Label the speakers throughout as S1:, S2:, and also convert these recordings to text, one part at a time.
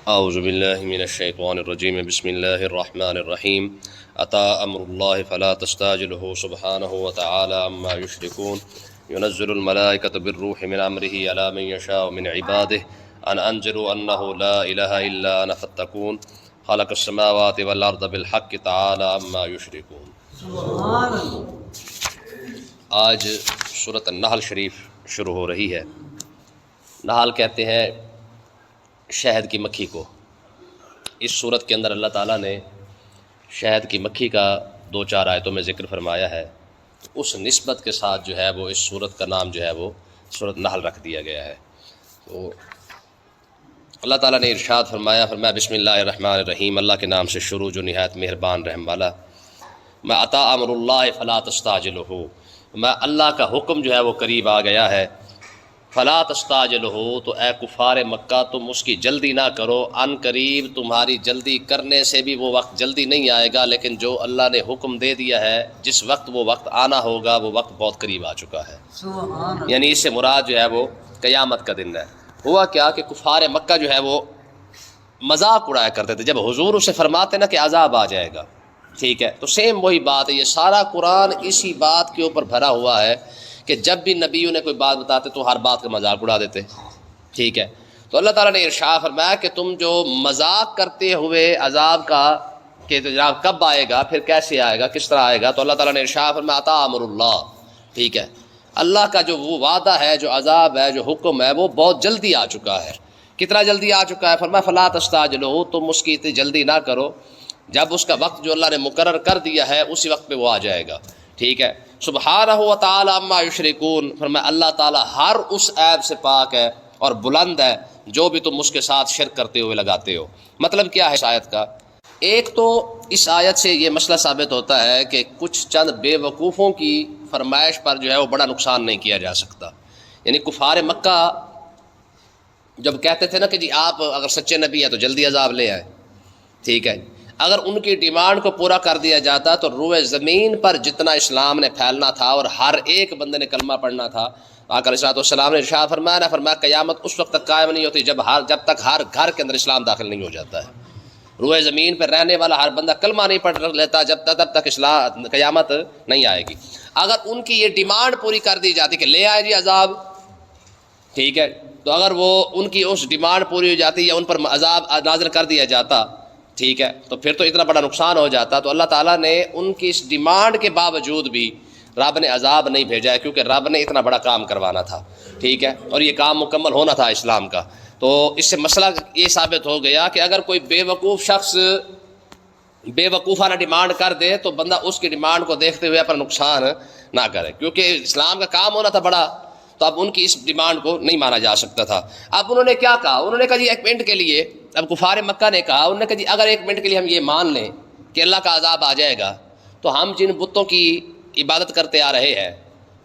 S1: اعوذ باللہ من الشیطان الرجیم بسم اللہ الرحمن الرحیم اتی امر اللہ فلا تستعجلوه سبحانہ وتعالی عما یشرکون ينزل الملائکۃ بالروح من امرہ علی من یشاء من عبادہ ان انذروا انہ لا الہ الا انا فاتقون خلق السماوات والارض بالحق تعالی عما یشرکون۔
S2: سبحان اللہ۔
S1: آج سورۃ النحل شریف شروع ہو رہی ہے۔ نحل کہتے ہیں شہد کی مکھی کو۔ اس صورت کے اندر اللہ تعالیٰ نے شہد کی مکھی کا 2-4 آیتوں میں ذکر فرمایا ہے، اس نسبت کے ساتھ جو ہے وہ اس صورت کا نام جو ہے وہ سورۃ نحل رکھ دیا گیا ہے۔ تو اللہ تعالیٰ نے ارشاد فرمایا بسم اللہ الرحمن الرحیم، اللہ کے نام سے شروع جو نہایت مہربان رحم والا۔ میں اتی امر اللہ فلا تستعجلوه، میں اللہ کا حکم جو ہے وہ قریب آ گیا ہے۔ فلا تستعجلوه، تو اے کفار مکہ تم اس کی جلدی نہ کرو، ان قریب تمہاری جلدی کرنے سے بھی وہ وقت جلدی نہیں آئے گا، لیکن جو اللہ نے حکم دے دیا ہے جس وقت وہ وقت آنا ہوگا وہ وقت بہت قریب آ چکا ہے۔
S2: سبحان اللہ۔
S1: یعنی اس سے مراد جو ہے وہ قیامت کا دن ہے۔ ہوا کیا کہ کفار مکہ جو ہے وہ مذاق اڑایا کرتے تھے جب حضور اسے فرماتے نا کہ عذاب آ جائے گا، ٹھیک ہے، تو سیم وہی بات ہے، یہ سارا قرآن اسی بات کے اوپر بھرا ہوا ہے کہ جب بھی نبیوں نے کوئی بات بتاتے تو ہر بات کا مذاق اڑا دیتے، ٹھیک ہے۔ تو اللہ تعالیٰ نے ارشاد فرمایا کہ تم جو مذاق کرتے ہوئے عذاب کا کہ جناب کب آئے گا، پھر کیسے آئے گا، کس طرح آئے گا، تو اللہ تعالیٰ نے ارشاد فرمایا اتی امر اللہ، ٹھیک ہے، اللہ کا جو وہ وعدہ ہے، جو عذاب ہے، جو حکم ہے، وہ بہت جلدی آ چکا ہے۔ کتنا جلدی آ چکا ہے؟ فرمایا فلا تستعجلوه، تم اس کی اتنی جلدی نہ کرو، جب اس کا وقت جو اللہ نے مقرر کر دیا ہے اسی وقت پہ وہ آ جائے گا، ٹھیک ہے۔ سبحانہ و تعالی عما یشرکون، فرمایا اللہ تعالیٰ ہر اس عیب سے پاک ہے اور بلند ہے جو بھی تم اس کے ساتھ شرک کرتے ہوئے لگاتے ہو۔ مطلب کیا ہے اس آیت کا؟ ایک تو اس آیت سے یہ مسئلہ ثابت ہوتا ہے کہ کچھ چند بے وقوفوں کی فرمائش پر جو ہے وہ بڑا نقصان نہیں کیا جا سکتا۔ یعنی کفار مکہ جب کہتے تھے نا کہ جی آپ اگر سچے نبی ہیں تو جلدی عذاب لے آئے، ٹھیک ہے، اگر ان کی ڈیمانڈ کو پورا کر دیا جاتا تو روئے زمین پر جتنا اسلام نے پھیلنا تھا اور ہر ایک بندے نے کلمہ پڑھنا تھا، آقا علیہ الصلوۃ والسلام نے ارشاد فرمایا قیامت اس وقت تک قائم نہیں ہوتی جب تک ہر گھر کے اندر اسلام داخل نہیں ہو جاتا ہے۔ روئے زمین پر رہنے والا ہر بندہ کلمہ نہیں پڑھ لیتا تب تک اسلام قیامت نہیں آئے گی۔ اگر ان کی یہ ڈیمانڈ پوری کر دی جاتی کہ لے آئے جی عذاب، ٹھیک ہے، تو اگر وہ ان کی اس ڈیمانڈ پوری ہو جاتی یا ان پر عذاب نازل کر دیا جاتا، ٹھیک ہے، تو پھر تو اتنا بڑا نقصان ہو جاتا۔ تو اللہ تعالیٰ نے ان کی اس ڈیمانڈ کے باوجود بھی رب نے عذاب نہیں بھیجا ہے، کیونکہ رب نے اتنا بڑا کام کروانا تھا، ٹھیک ہے، اور یہ کام مکمل ہونا تھا اسلام کا۔ تو اس سے مسئلہ یہ ثابت ہو گیا کہ اگر کوئی بے وقوف شخص بے وقوفانہ ڈیمانڈ کر دے تو بندہ اس کی ڈیمانڈ کو دیکھتے ہوئے اپنا نقصان نہ کرے، کیونکہ اسلام کا کام ہونا تھا بڑا، تو اب ان کی اس ڈیمانڈ کو نہیں مانا جا سکتا تھا۔ اب انہوں نے کیا کہا؟ انہوں نے کہا جی ایک منٹ کے لیے، اب کفار مکہ نے کہا، انہوں نے کہا جی اگر ایک منٹ کے لیے ہم یہ مان لیں کہ اللہ کا عذاب آ جائے گا تو ہم جن بتوں کی عبادت کرتے آ رہے ہیں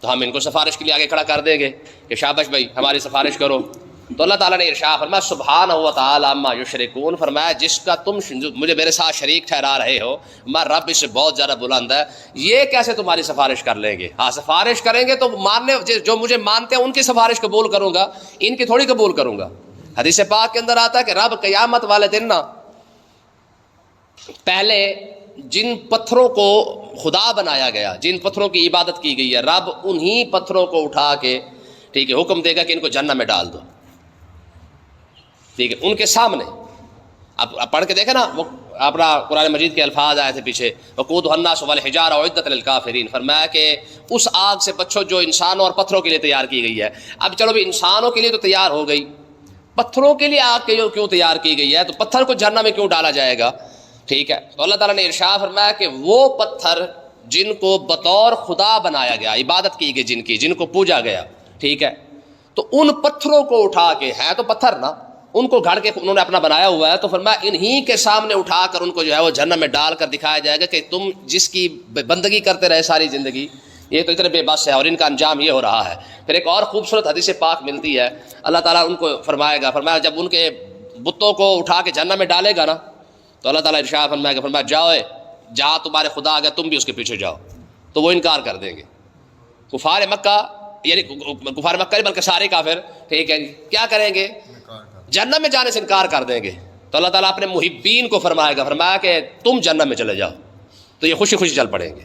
S1: تو ہم ان کو سفارش کے لیے آگے کھڑا کر دیں گے کہ شاباش بھائی ہماری سفارش کرو۔ تو اللہ تعالیٰ نے ارشاد فرمایا سبحانہ و تعالی عما یشرکون، فرمایا جس کا تم مجھے میرے ساتھ شریک ٹھہرا رہے ہو، میں رب اس سے بہت زیادہ بلند ہے، یہ کیسے تمہاری سفارش کر لیں گے؟ ہاں سفارش کریں گے تو ماننے جو مجھے مانتے ہیں ان کی سفارش قبول کروں گا، ان کی تھوڑی قبول کروں گا۔ حدیث پاک کے اندر آتا ہے کہ رب قیامت والے دن نا پہلے جن پتھروں کو خدا بنایا گیا، جن پتھروں کی عبادت کی گئی ہے، رب انہی پتھروں کو اٹھا کے، ٹھیک ہے، حکم دے گا کہ ان کو جہنم میں ڈال دو، ٹھیک ہے، ان کے سامنے۔ اب پڑھ کے دیکھیں نا، وہ اپنا قرآن مجید کے الفاظ آئے تھے پیچھے، وقودھا الناس والحجارہ اعدت للکافرین، فرمایا کہ اس آگ سے بچو جو انسانوں اور پتھروں کے لیے تیار کی گئی ہے۔ اب چلو بھی انسانوں کے لیے تو تیار ہو گئی، پتھروں کے لیے آگ کیوں تیار کی گئی ہے؟ تو پتھر کو جہنم میں کیوں ڈالا جائے گا؟ ٹھیک ہے، تو اللہ تعالیٰ نے ارشاد فرمایا کہ وہ پتھر جن کو بطور خدا بنایا گیا، عبادت کی گئی جن کو پوجا گیا، ٹھیک ہے، تو ان پتھروں کو اٹھا کے، ہے تو پتھر نا، ان کو گھڑ کے انہوں نے اپنا بنایا ہوا ہے، تو فرمایا انہی کے سامنے اٹھا کر ان کو جو ہے وہ جہنم میں ڈال کر دکھایا جائے گا کہ تم جس کی بندگی کرتے رہے ساری زندگی، یہ تو اتنے بے بس ہے اور ان کا انجام یہ ہو رہا ہے۔ پھر ایک اور خوبصورت حدیث پاک ملتی ہے، اللہ تعالیٰ ان کو فرمائے گا، فرمایا جب ان کے بتوں کو اٹھا کے جہنم میں ڈالے گا نا، تو اللہ تعالیٰ ارشاد فرمائے گا، فرمایا جاؤ جہاں تمہارے خدا آ گیا تم بھی اس کے پیچھے جاؤ، تو وہ انکار کر دیں گے۔ کفار مکہ، یعنی کفار مکہ نہیں بلکہ سارے کافر، ٹھیک ہے، کیا کریں گے؟ جہنم میں جانے سے انکار کر دیں گے، تو اللہ تعالیٰ اپنے محبین کو فرمائے گا، فرمایا کہ تم جنت میں چلے جاؤ، تو یہ خوشی خوشی چل پڑیں گے.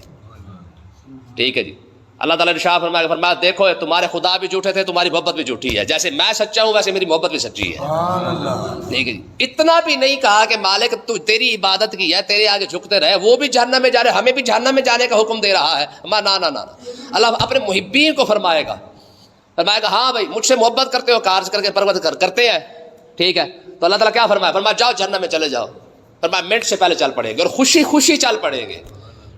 S1: ٹھیک ہے جی. اللہ تعالیٰ نے ارشاد فرمایا، فرمایا دیکھو تمہارے خدا بھی جھوٹے تھے، تمہاری محبت بھی جھوٹی ہے، جیسے میں سچا ہوں ویسے میری محبت بھی سچی ہے. ٹھیک ہے جی. اتنا بھی نہیں کہا کہ مالک تو تیری عبادت کی ہے، تیرے آگے جھکتے رہے، وہ بھی جہنم میں جا رہے، ہمیں بھی جہنم میں جانے کا حکم دے رہا ہے. نا نا نا، اللہ اپنے محبین کو فرمائے گا، فرمائے گا ہاں بھائی مجھ سے محبت کرتے ہو، کارج کر کے پرورد کرتے ہیں. ٹھیک ہے. تو اللہ تعالیٰ کیا فرمایا، فرمایا جاؤ جہنم میں چلے جاؤ. فرمایا منٹ سے پہلے چل پڑیں گے اور خوشی خوشی چل پڑیں گے.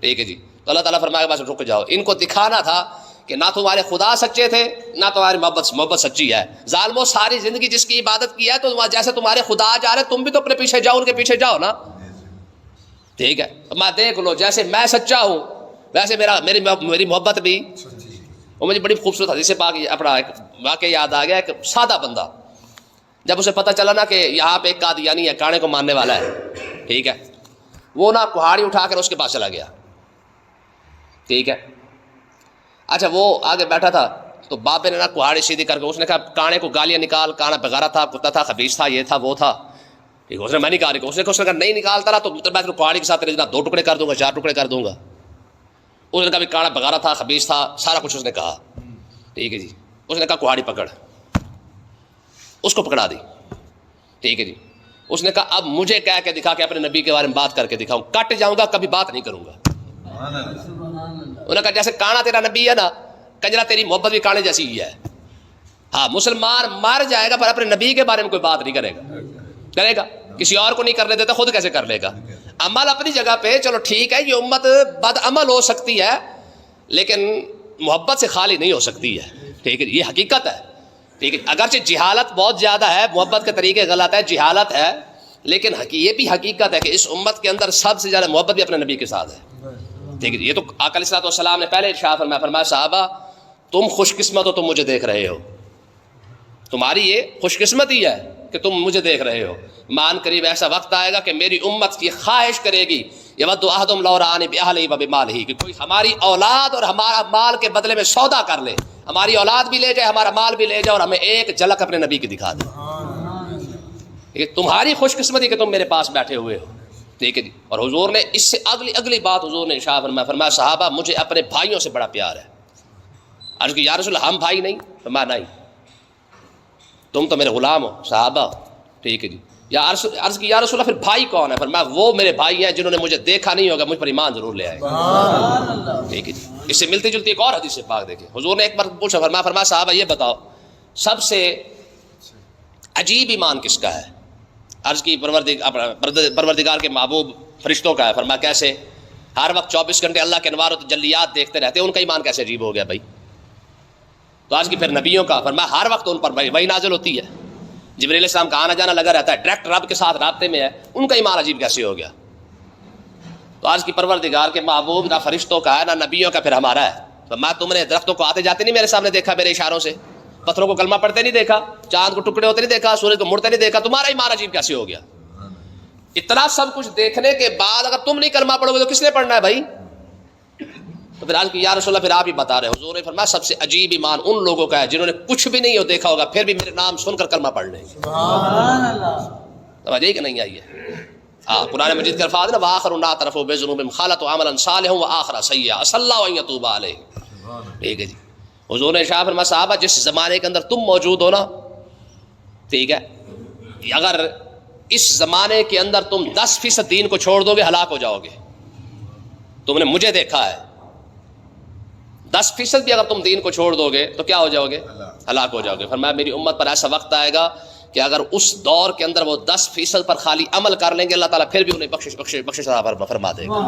S1: ٹھیک ہے جی. تو اللہ تعالیٰ فرمائے گا بس رک جاؤ. ان کو دکھانا تھا کہ نہ تمہارے خدا سچے تھے نہ تمہاری محبت سچی ہے. ظالموں ساری زندگی جس کی عبادت کی ہے، تو جیسے تمہارے خدا جا رہے تم بھی تو اپنے پیچھے جاؤ، ان کے پیچھے جاؤ نا. ٹھیک ہے. میں دیکھ لو جیسے میں سچا ہوں ویسے میری محبت بھی. وہ مجھے بڑی خوبصورت حدیث پاک اپنا ایک واقعہ یاد آ گیا. ایک سادہ بندہ جب اسے پتہ چلا نا کہ یہاں پہ ایک قادیانی ہے، کانے کو ماننے والا ہے. ٹھیک ہے. وہ نا کہاڑی اٹھا کر اس کے پاس چلا گیا. ٹھیک ہے. اچھا وہ آگے بیٹھا تھا تو بابے نے نا کہاڑی سیدھی کر کے اس نے کہا کانے کو گالیاں نکال، کانا بغیرہ تھا، کتا تھا، خبیث تھا، یہ تھا وہ تھا. ٹھیک ہے. اس نے میں نکال اس نے کہا نہیں نکالتا رہا تو میں کہاڑی کے ساتھ جناب 2 ٹکڑے کر دوں گا، 4 ٹکڑے کر دوں گا. اس نے کہا بھی کانا بغیرہ تھا، خبیث تھا، سارا کچھ اس نے کہا. ٹھیک ہے جی. اس نے کہا کہاڑی پکڑ، اس کو پکڑا دی. ٹھیک ہے جی. اس نے کہا اب مجھے کہہ کے دکھا کہ اپنے نبی کے بارے میں بات کر کے دکھاؤں، کٹ جاؤں گا کبھی بات نہیں کروں گا. انہوں نے کہا جیسے کانا تیرا نبی ہے نا، کنجرا تیری محبت بھی کانے جیسی ہی ہے. ہاں مسلمان مر جائے گا پر اپنے نبی کے بارے میں کوئی بات نہیں کرے گا. کسی اور کو نہیں کرنے دیتا، خود کیسے کر لے گا. عمل اپنی جگہ پہ چلو ٹھیک ہے، یہ امت بد عمل ہو سکتی ہے لیکن محبت سے خالی نہیں ہو سکتی ہے. ٹھیک ہے. یہ حقیقت ہے. ٹھیک ہے. اگرچہ جہالت بہت زیادہ ہے، محبت کے طریقے غلط ہے، جہالت ہے، لیکن یہ بھی حقیقت ہے کہ اس امت کے اندر سب سے زیادہ محبت بھی اپنے نبی کے ساتھ ہے. ٹھیک ہے. یہ تو آقا علیہ الصلوۃ والسلام نے پہلے ارشاد فرمایا، فرمایا صحابہ تم خوش قسمت ہو، تم مجھے دیکھ رہے ہو. تمہاری یہ خوش قسمتی ہے کہ تم مجھے دیکھ رہے ہو. مان قریب ایسا وقت آئے گا کہ میری امت کی خواہش کرے گی یود احدہم لو رآنی بأہلہ وبمالہ، کہ کوئی ہماری اولاد اور ہمارا مال کے بدلے میں سودا کر لے، ہماری اولاد بھی لے جائے، ہمارا مال بھی لے جائے اور ہمیں ایک جھلک اپنے نبی کی دکھا دے. یہ تمہاری خوش قسمتی کہ تم میرے پاس بیٹھے ہوئے ہو. ٹھیک ہے جی. اور حضور نے اس سے اگلی بات حضور نے ارشاد فرمایا، فرمایا صحابہ مجھے اپنے بھائیوں سے بڑا پیار ہے. عرض کی یا رسول اللہ ہم بھائی نہیں؟ فرمایا نہیں، تم تو میرے غلام ہو صحابہ. ٹھیک ہے جی. یا عرض کی یا رسول اللہ پھر بھائی کون ہے؟ فرمایا وہ میرے بھائی ہیں جنہوں نے مجھے دیکھا نہیں ہوگا، مجھ پر ایمان ضرور لے آئے. ٹھیک ہے جی. اس سے ملتی جلتی ایک اور حدیث پاک دیکھیں. حضور نے ایک بار پوچھا، فرمایا صحابہ یہ بتاؤ سب سے عجیب ایمان کس کا ہے؟ عرض کی پروردگار کے محبوب فرشتوں کا ہے. فرمایا کیسے؟ ہر وقت 24 گھنٹے اللہ کے انوار و تجلیات دیکھتے رہتے ہیں، ان کا ایمان کیسے عجیب ہو گیا بھائی؟ تو آج کی پھر نبیوں کا فرمایا ہر وقت ان پر وہی نازل ہوتی ہے، جبریل علیہ السلام کا آنا جانا لگا رہتا ہے، ڈائریکٹ رب کے ساتھ رابطے میں ہے، ان کا ایمان عجیب کیسے ہو گیا؟ تو آج کی پروردگار کے محبوب نہ فرشتوں کا ہے نہ نبیوں کا، پھر ہمارا ہے. فرمایا تم نے درختوں کو آتے جاتے نہیں میرے سامنے دیکھا میرے اشاروں سے، پتھروں کو کلمہ پڑھتے نہیں دیکھا، چاند کو ٹکڑے ہوتے نہیں دیکھا، سورج کو مڑتے نہیں دیکھا، تمہارا ایمان عجیب کیسے ہو گیا؟ اتنا سب کچھ دیکھنے کے بعد اگر تم نہیں کلمہ پڑھو گے تو کس نے پڑھنا ہے بھائی؟ تو پھر آج کی یا رسول اللہ پھر آپ ہی بتا رہے. حضور نے فرمایا سب سے عجیب ایمان ان لوگوں کا ہے جنہوں نے کچھ بھی نہیں دیکھا ہوگا پھر بھی میرے نام سن کر کلمہ پڑھ لیں گے. سمجھ کہ نہیں آئی ہے؟ ہاں قرآن مجید کے الفاظ نا وآخرون اعترفوا بذنوبہم خلطوا عملا صالحا وآخر سیئا عسى الله ان يتوب علیہم. ٹھیک ہے جی. حضور نے ارشاد فرمایا صحابہ جس زمانے کے اندر تم موجود ہو نا، ٹھیک ہے، اگر اس زمانے کے اندر تم 10% دین کو چھوڑ دو گے ہلاک ہو جاؤ گے. تم نے مجھے دیکھا ہے، 10% بھی اگر تم دین کو چھوڑ دو گے تو کیا ہو جاؤ گے؟ ہلاک ہو جاؤ گے. فرمایا میری امت پر ایسا وقت آئے گا کہ اگر اس دور کے اندر وہ 10% پر خالی عمل کر لیں گے اللہ تعالیٰ پھر بھی انہیں بخشش فرما دے گا.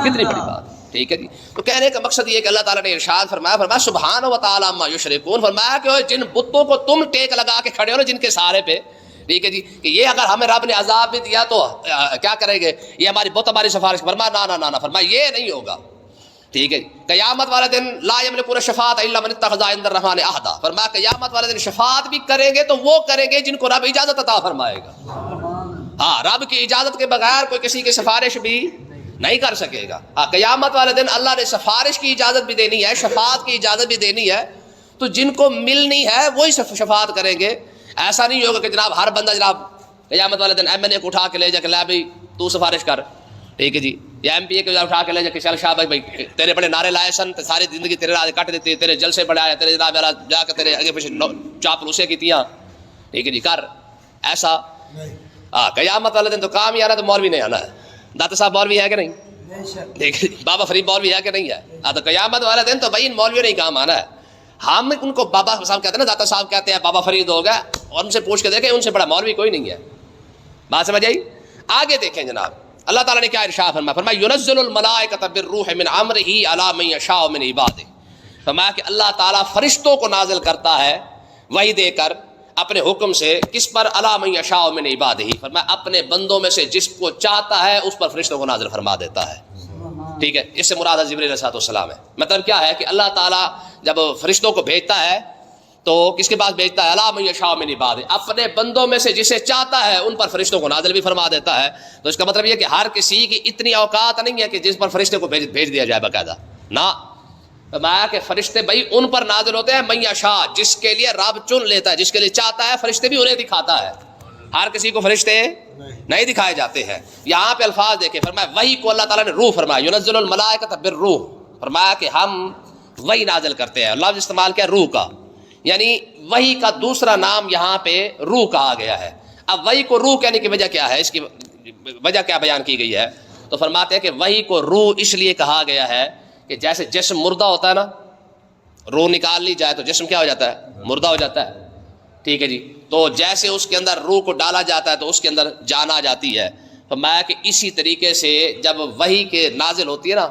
S1: کتنی بڑی بات. ٹھیک ہے جی. تو کہنے کا مقصد یہ کہ اللہ تعالیٰ نے ارشاد فرمایا سبحان و تعالیٰ عما یشرکون. فرمایا کہ جن بتوں کو تم ٹیک لگا کے کھڑے ہو نا جن کے سہارے پہ، ٹھیک ہے جی، کہ یہ اگر ہمیں رب نے عذاب بھی دیا تو کیا کریں گے؟ یہ ہماری بت ہماری سفارش. فرمایا نا فرمایا یہ نہیں ہوگا. ٹھیک ہے. قیامت والے دن لا یملکون الشفاعۃ الا من اتخذ عند الرحمن عہدا. فرمایا قیامت والے دن شفاعت بھی کریں گے تو وہ کریں گے جن کو رب اجازت عطا فرمائے گا. ہاں رب کی اجازت کے بغیر کوئی کسی کی سفارش بھی نہیں کر سکے گا. ہاں قیامت والے دن اللہ نے سفارش کی اجازت بھی دینی ہے، شفاعت کی اجازت بھی دینی ہے، تو جن کو ملنی ہے وہی شفاعت کریں گے. ایسا نہیں ہوگا کہ جناب ہر بندہ جناب قیامت والے دن ایم این اے کو اٹھا کے لے جا کے لا بھائی تو سفارش کر، ٹھیک ہے جی، یا ایم پی اے کو اٹھا کے لے جا کے چل شاہ بھائی تیرے بڑے نعرے لائے سن ساری زندگی تیرے راز کٹ دیتے، تیرے جلسے بڑے آئے، تیرے جناب جا کے تیرے آگے پیچھے چاپلوسیاں کیتیاں، ٹھیک ہے جی، کر ایسا قیامت والے دن تو کام ہی آنا تو مولوی نہیں آنا ہے. داتا صاحب مولوی ہے کہ نہیں؟ ٹھیک ہے، بابا فرید مولوی ہے کہ نہیں ہے؟ تو قیامت والے دن تو بھائی ان مولویوں نہیں کام آنا ہے. ہم ان کو بابا صاحب کہتے ہیں نا، داتا صاحب کہتے ہیں، بابا فرید ہو گیا، اور ان سے پوچھ کے دیکھیں ان سے بڑا مولوی کوئی نہیں ہے. بات سمجھ آئی؟ آگے دیکھیں جناب اللہ تعالیٰ نے کیا ارشاد فرمایا، فرمایا ينزل الملائکۃ بالروح من امرہ علی من یشاء من عبادہ. فرمایا کہ اللہ تعالیٰ فرشتوں کو نازل کرتا ہے وحی دے کر اپنے حکم سے، کس پر؟ علی من یشاء من عبادہ. فرمایا اپنے بندوں میں سے جس کو چاہتا ہے اس پر فرشتوں کو نازل فرما دیتا ہے. ٹھیک ہے، اس سے مراد جبرائیل علیہ السلام ہے. مطلب کیا ہے کہ اللہ تعالیٰ جب فرشتوں کو بھیجتا ہے تو کس کے پاس بھیجتا ہے؟ علی من یشاء من عبادہ، اپنے بندوں میں سے جسے چاہتا ہے ان پر فرشتوں کو نازل بھی فرما دیتا ہے. تو اس کا مطلب یہ کہ ہر کسی کی اتنی اوقات نہیں ہے کہ جس پر فرشتے کو بھیج دیا جائے باقاعدہ، نہ. فرمایا کہ فرشتے بھائی ان پر نازل ہوتے ہیں من یشاء، جس کے لیے رب چن لیتا ہے، جس کے لیے چاہتا ہے فرشتے بھی انہیں دکھاتا ہے. ہر کسی کو فرشتے نہیں دکھائے جاتے ہیں. یہاں پہ الفاظ دیکھیں، فرمایا وحی کو اللہ تعالیٰ نے روح فرمایا، ينزل الملائکۃ بالروح. فرمایا کہ ہم وحی نازل کرتے ہیں. لفظ استعمال کیا؟ روح کا، یعنی وحی کا دوسرا نام یہاں پہ روح کہا گیا ہے. اب وحی کو روح کہنے کی وجہ کیا ہے، اس کی وجہ کیا بیان کی گئی ہے؟ تو فرماتے ہیں کہ وحی کو روح اس لیے کہا گیا ہے کہ جیسے جسم مردہ ہوتا ہے نا، روح نکال لی جائے تو جسم کیا ہو جاتا ہے؟ مردہ ہو جاتا ہے. ٹھیک ہے جی، تو جیسے اس کے اندر روح کو ڈالا جاتا ہے تو اس کے اندر جان آ جاتی ہے. فرمایا کہ اسی طریقے سے جب وحی کے نازل ہوتی ہے نا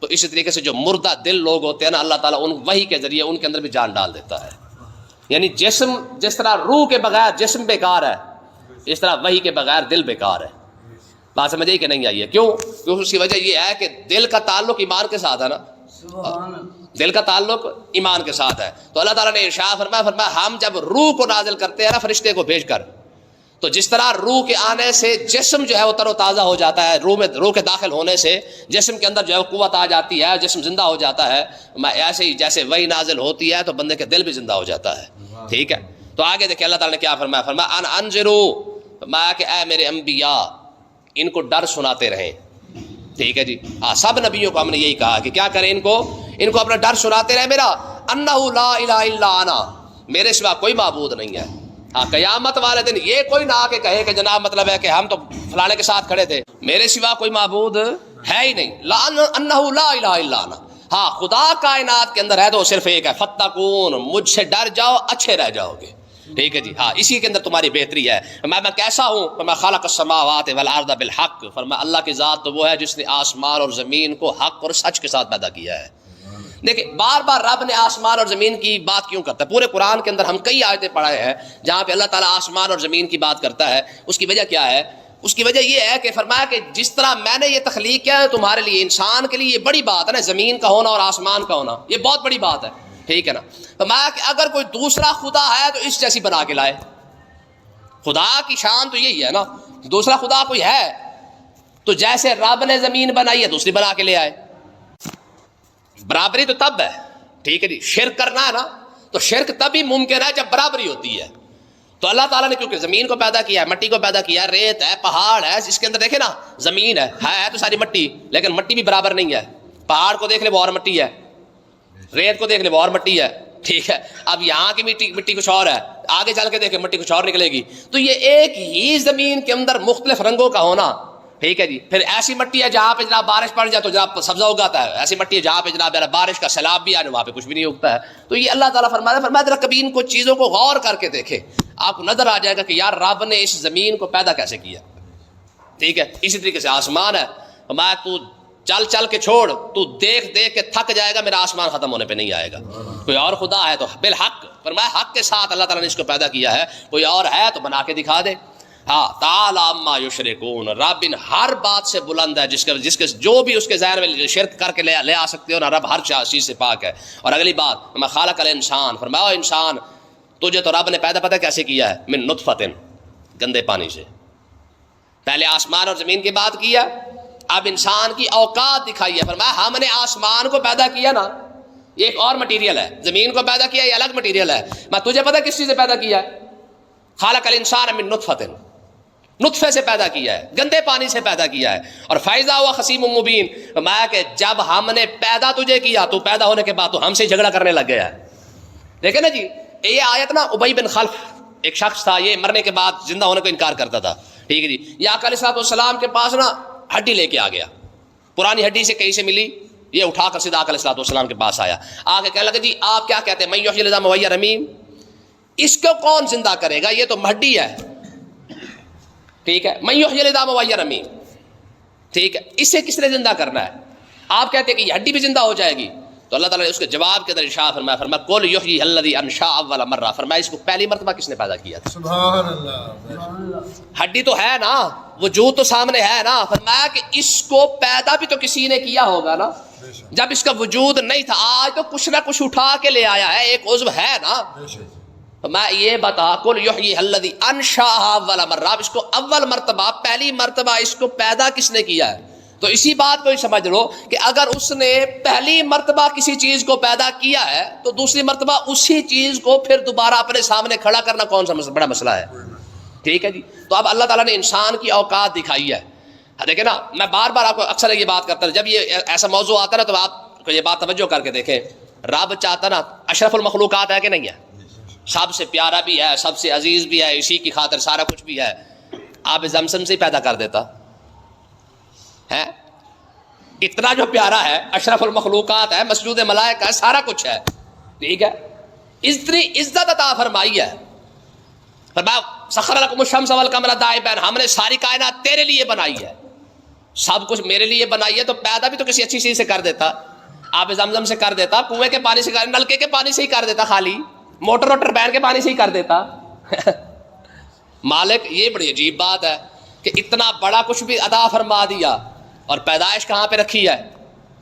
S1: تو اسی طریقے سے جو مردہ دل لوگ ہوتے ہیں نا، اللہ تعالیٰ ان وحی کے ذریعے ان کے اندر بھی جان ڈال دیتا ہے. یعنی جسم جس طرح روح کے بغیر جسم بیکار ہے، اس طرح وحی کے بغیر دل بیکار ہے. بات سمجھ آئی کہ نہیں آئی ہے؟ کیوں؟ کیونکہ اس کی وجہ یہ ہے کہ دل کا تعلق ایمان کے ساتھ ہے نا، دل کا تعلق ایمان کے ساتھ ہے. تو اللہ تعالیٰ نے ارشاد فرمایا ہم جب روح کو نازل کرتے ہیں نا فرشتے کو بھیج کر، تو جس طرح روح کے آنے سے جسم جو ہے وہ تر و تازہ ہو جاتا ہے، روح کے داخل ہونے سے جسم کے اندر جو ہے وہ قوت آ جاتی ہے، جسم زندہ ہو جاتا ہے. ایسے ہی جیسے وحی نازل ہوتی ہے تو بندے کے دل بھی زندہ ہو جاتا ہے. ٹھیک ہے، تو آگے دیکھیں اللہ تعالیٰ نے کیا فرمایا، فرمایا ان انذروا، فرمایا کہ اے میرے انبیاء ان کو ڈر سناتے رہیں. ٹھیک ہے جی، سب نبیوں کو ہم نے یہی کہا کہ کیا کریں، ان کو اپنا ڈر سناتے رہے، میرا انہ لا الہ الا انا، میرے سوا کوئی معبود نہیں ہے. قیامت والے دن یہ کوئی نہ آ کے کہے کہ جناب مطلب ہے کہ ہم تو فلانے کے ساتھ کھڑے تھے، میرے سوا کوئی معبود ہے ہی نہیں. انہ لا الہ الا انا، ہاں خدا کائنات کے اندر ہے تو صرف ایک ہے، فتقون، مجھ سے ڈر جاؤ اچھے رہ جاؤ گے. ٹھیک ہے جی، ہاں اسی کے اندر تمہاری بہتری ہے. میں کیسا ہوں؟ میں خالق السماوات والارض بالحق. فرمایا اللہ کی ذات تو وہ ہے جس نے آسمان اور زمین کو حق اور سچ کے ساتھ پیدا کیا ہے. دیکھیں بار بار رب نے آسمان اور زمین کی بات کیوں کرتا ہے؟ پورے قرآن کے اندر ہم کئی آیتیں پڑھے ہیں جہاں پہ اللہ تعالیٰ آسمان اور زمین کی بات کرتا ہے. اس کی وجہ کیا ہے؟ اس کی وجہ یہ ہے کہ فرمایا کہ جس طرح میں نے یہ تخلیق کیا ہے تمہارے لیے، انسان کے لیے یہ بڑی بات ہے نا، زمین کا ہونا اور آسمان کا ہونا یہ بہت بڑی بات ہے. ٹھیک ہے نا، فرمایا کہ اگر کوئی دوسرا خدا ہے تو اس جیسی بنا کے لائے. خدا کی شان تو یہی ہے نا، دوسرا خدا کوئی ہے تو جیسے رب نے زمین بنائی ہے دوسری بنا کے لے آئے. برابری تو تب ہے، ٹھیک ہے جی، شرک کرنا ہے نا تو شرک تبھی ممکن ہے جب برابری ہوتی ہے. تو اللہ تعالیٰ نے کیونکہ زمین کو پیدا کیا ہے، مٹی کو پیدا کیا ہے، ریت ہے، پہاڑ ہے، اس کے اندر دیکھیں نا زمین ہے تو ساری مٹی، لیکن مٹی بھی برابر نہیں ہے. پہاڑ کو دیکھ لے وہ اور مٹی ہے، ریت کو دیکھ لے وہ اور مٹی ہے. ٹھیک ہے، اب یہاں کی مٹی کچھ اور ہے، آگے چل کے دیکھیں مٹی کچھ اور نکلے گی. تو یہ ایک ہی زمین کے اندر مختلف رنگوں کا ہونا، ٹھیک ہے جی. پھر ایسی مٹی ہے جہاں پہ جناب بارش پڑ جائے تو جناب سبزہ اگاتا ہے، ایسی مٹی ہے جہاں پہ جناب بارش کا سیلاب بھی آ جائے وہاں پہ کچھ بھی نہیں اگتا ہے. تو یہ اللہ تعالیٰ فرمایا ذرا کبھی ان کو چیزوں کو غور کر کے دیکھے، آپ کو نظر آ جائے گا کہ یار رب نے اس زمین کو پیدا کیسے کیا. ٹھیک ہے، اسی طریقے سے آسمان ہے، فرمایا تو چل کے چھوڑ، تو دیکھ کے تھک جائے گا، میرا آسمان ختم ہونے پہ نہیں آئے گا. کوئی اور خدا ہے تو بالحق، فرمایا حق کے ساتھ اللہ تعالیٰ نے اس کو پیدا کیا ہے. کوئی اور ہے تو بنا کے دکھا دے. ہاں تعالی عما یشرکون، رب ان ہر بات سے بلند ہے، جس کے جو بھی اس کے ذہن میں شرک کر کے لے آ سکتے ہو نا، رب ہر چیز سے پاک ہے. اور اگلی بات میں خالق الانسان، فرمایا انسان تجھے تو رب نے پیدا پتہ کیسے کیا ہے؟ من نطفۃ، گندے پانی سے. پہلے آسمان اور زمین کی بات کیا، اب انسان کی اوقات دکھائی ہے. فرمایا ہم نے آسمان کو پیدا کیا نا، یہ ایک اور مٹیریل ہے، زمین کو پیدا کیا یہ الگ مٹیریل ہے. میں تجھے پتہ کس چیز سے پیدا کیا ہے؟ خالق الانسان من نطفۃ، نطفے سے پیدا کیا ہے، گندے پانی سے پیدا کیا ہے. اور فائزہ ہوا خصیم مبین، فرمایا کہ جب ہم نے پیدا تجھے کیا تو پیدا ہونے کے بعد تو ہم سے جھگڑا کرنے لگ گیا ہے. دیکھیں نا جی، یہ آیت نا ابی بن خلف ایک شخص تھا، یہ مرنے کے بعد زندہ ہونے کو انکار کرتا تھا. ٹھیک ہے جی، یہ آقا علیہ الصلوۃ والسلام کے پاس نا ہڈی لے کے آ گیا، پرانی ہڈی سے کہیں سے ملی، یہ اٹھا کر سیدھا آقا علیہ الصلوۃ والسلام کے پاس آیا. آ کے کہنے لگا جی آپ کیا کہتے ہیں، من یحیی العظام وہی رمیم، اس کو کون زندہ کرے گا، یہ تو ہڈی ہے. ٹھیک ہے، من یحیی العظام وہی رمیم، ٹھیک ہے، اسے کس نے زندہ کرنا ہے؟ آپ کہتے ہیں کہ یہ ہڈی بھی زندہ ہو جائے گی. تو اللہ تعالیٰ نے اس کے جواب کے اندر ارشاد فرمایا قل یحییھا الذی انشأ اول مرہ، فرمایا اس کو پہلی مرتبہ کس نے پیدا کیا تھا؟
S3: سبحان اللہ.
S1: ہڈی تو ہے نا، وجود تو سامنے ہے نا. فرمایا کہ اس کو پیدا بھی تو کسی نے کیا ہوگا نا، جب اس کا وجود نہیں تھا. آج تو کچھ نہ کچھ اٹھا کے لے آیا ہے، ایک عضو ہے نا. میں یہ بتا قل یحییھا الذی انشأ اول مرہ، اس کو اول مرتبہ پہلی مرتبہ اس کو پیدا کس نے کیا ہے؟ تو اسی بات کو ہی سمجھ لو کہ اگر اس نے پہلی مرتبہ کسی چیز کو پیدا کیا ہے تو دوسری مرتبہ اسی چیز کو پھر دوبارہ اپنے سامنے کھڑا کرنا کون سا بڑا مسئلہ ہے؟ ٹھیک ہے جی. تو اب اللہ تعالیٰ نے انسان کی اوقات دکھائی ہے. دیکھیں نا، میں بار بار آپ کو اکثر یہ بات کرتا ہوں، جب یہ ایسا موضوع آتا ہے نا تو آپ کو یہ بات توجہ کر کے دیکھیں. رب چاہتا نا اشرف المخلوقات ہے کہ نہیں ہے، سب سے پیارا بھی ہے، سب سے عزیز بھی ہے، اسی کی خاطر سارا کچھ بھی ہے. آپ زمزم سے پیدا کر دیتا ہے، اتنا جو پیارا ہے، اشرف المخلوقات ہے، مسجود ملائکہ ہے، سارا کچھ ہے. ٹھیک ہے، اتنی عزت عطا فرمائی ہے. فرمایا سخر لکم الشمس والقمر دائبین، ہم نے ساری کائنات تیرے لیے بنائی ہے، سب کچھ میرے لیے بنائی ہے. تو پیدا بھی تو کسی اچھی چیز سے کر دیتا، آپ زمزم سے کر دیتا، کنویں کے پانی سے کر، نلکے کے پانی سے ہی کر دیتا، خالی موٹر اور ٹربائن کے پانی سے ہی کر دیتا. مالک یہ بڑی عجیب بات ہے کہ اتنا بڑا کچھ بھی عطا فرما دیا، اور پیدائش کہاں پہ رکھی ہے؟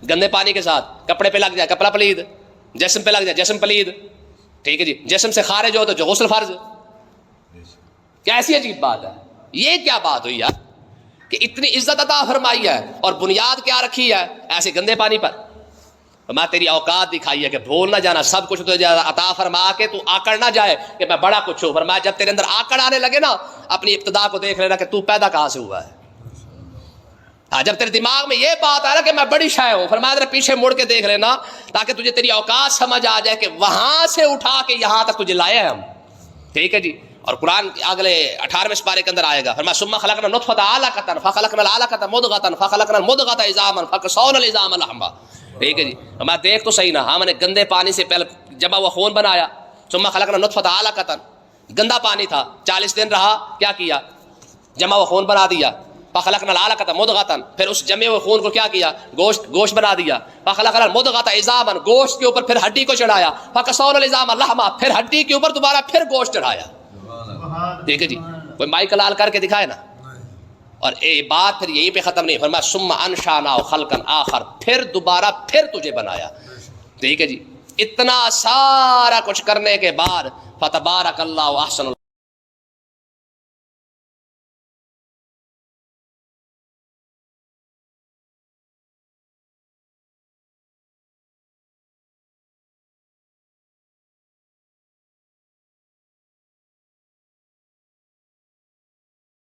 S1: گندے پانی کے ساتھ. کپڑے پہ لگ جائے کپڑا پلید، جسم پہ لگ جائے جسم پلید. ٹھیک ہے جی، جسم سے خارج ہو تو جو غسل فرض. کیسی عجیب بات ہے، یہ کیا بات ہوئی یار کہ اتنی عزت عطا فرمائی ہے اور بنیاد کیا رکھی ہے ایسے گندے پانی پر. میں تیری اوقات دکھائی ہے کہ بھول نہ جانا، سب کچھ تو عطا فرما کے تو آکڑ نہ جائے کہ میں بڑا کچھ ہوں. فرمایا جب تیرے اندر آکڑ آنے لگے نا، اپنی ابتدا کو دیکھ لینا کہ تو پیدا کہاں سے ہوا ہے. ہاں، جب تیرے دماغ میں یہ بات آ رہا کہ میں بڑی شے ہوں، فرمایا ذرا پیچھے مڑ کے دیکھ لینا تاکہ تجھے تیری اوقات سمجھ آ جائے کہ وہاں سے اٹھا کے یہاں تک تجھے لائے ہیں ہم. ٹھیک ہے جی. اور قرآن اگلے 18ویں سپارے کے اندر آئے گا، فرمایا ثم خلقنا نطفۃ علقۃ فخلقنا العلقۃ مضغۃ فخلقنا المضغۃ عظاما فکسونا العظام لحما. ٹھیک ہے جی. میں دیکھ تو صحیح نا، ہم نے گندے پانی سے پہلے جمع ہوا خون بنایا. ثم خلقنا نطفۃ علقۃ، گندا پانی تھا، 40 دن رہا، کیا کیا؟ جمع ہوا خون بنا دیا. فخلقنا العلقۃ مضغۃ، پھر اس جمے ہوئے خون کو کیا کیا؟ گوشت بنا دیا. فخلقنا المضغۃ عظاما، گوشت کے اوپر پھر ہڈی کو چڑھایا. فکسونا العظام لحما، پھر ہڈی کے اوپر دوبارہ پھر گوشت چڑھایا. ٹھیک ہے جی. کوئی مائک لال کر کے دکھائے نا. اور یہ بات پھر یہیں پہ ختم نہیں، فرمایا ثم انشأناه خلقا آخر، پھر دوبارہ پھر تجھے بنایا. ٹھیک ہے جی. اتنا سارا کچھ کرنے کے بعد فتبارک اللہ احسن